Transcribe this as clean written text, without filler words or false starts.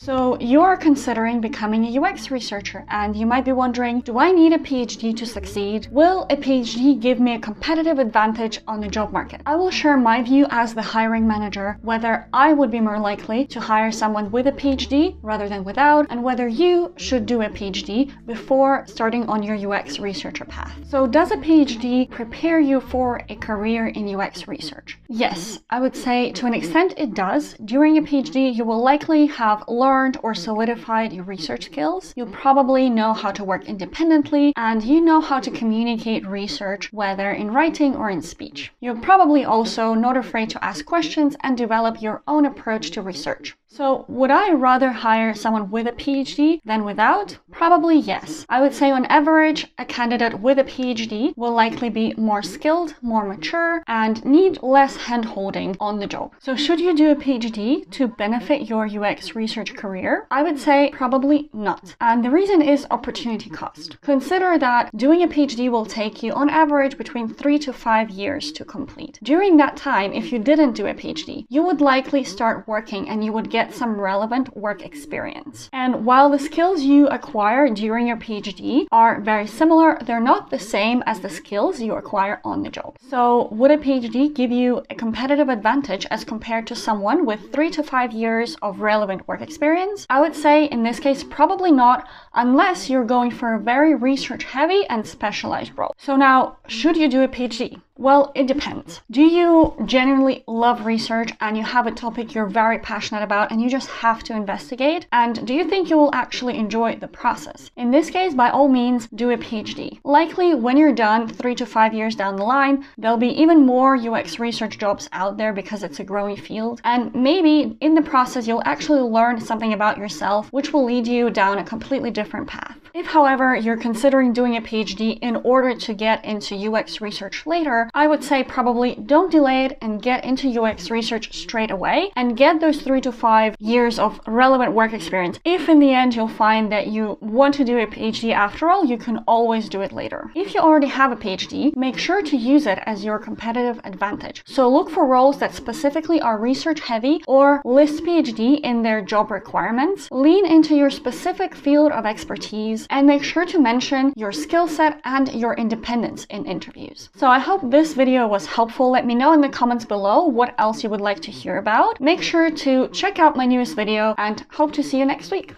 So you're considering becoming a UX researcher and you might be wondering, do I need a PhD to succeed? Will a PhD give me a competitive advantage on the job market? I will share my view as the hiring manager, whether I would be more likely to hire someone with a PhD rather than without, and whether you should do a PhD before starting on your UX researcher path. So does a PhD prepare you for a career in UX research? Yes, I would say to an extent it does. During a PhD, you will likely have learned or solidified your research skills. You'll probably know how to work independently and you know how to communicate research, whether in writing or in speech. You're probably also not afraid to ask questions and develop your own approach to research. So would I rather hire someone with a PhD than without? Probably yes. I would say on average, a candidate with a PhD will likely be more skilled, more mature, and need less hand-holding on the job. So should you do a PhD to benefit your UX research career? I would say probably not. And the reason is opportunity cost. Consider that doing a PhD will take you on average between 3 to 5 years to complete. During that time, if you didn't do a PhD, you would likely start working and you would get some relevant work experience. And while the skills you acquire during your PhD are very similar, they're not the same as the skills you acquire on the job. So would a PhD give you a competitive advantage as compared to someone with 3 to 5 years of relevant work experience? I would say in this case, probably not, unless you're going for a very research heavy and specialized role. So now, should you do a PhD? Well, it depends. Do you genuinely love research and you have a topic you're very passionate about and you just have to investigate? And do you think you will actually enjoy the process? In this case, by all means, do a PhD. Likely, when you're done 3 to 5 years down the line, there'll be even more UX research jobs out there because it's a growing field. And maybe in the process, you'll actually learn something about yourself, which will lead you down a completely different path. If, however, you're considering doing a PhD in order to get into UX research later, I would say probably don't delay it and get into UX research straight away and get those 3 to 5 years of relevant work experience. If in the end you'll find that you want to do a PhD after all, you can always do it later. If you already have a PhD, make sure to use it as your competitive advantage. So look for roles that specifically are research heavy or list PhD in their job requirements. Lean into your specific field of expertise and make sure to mention your skill set and your independence in interviews. So I hope this video was helpful. Let me know in the comments below what else you would like to hear about. Make sure to check out my newest video and hope to see you next week.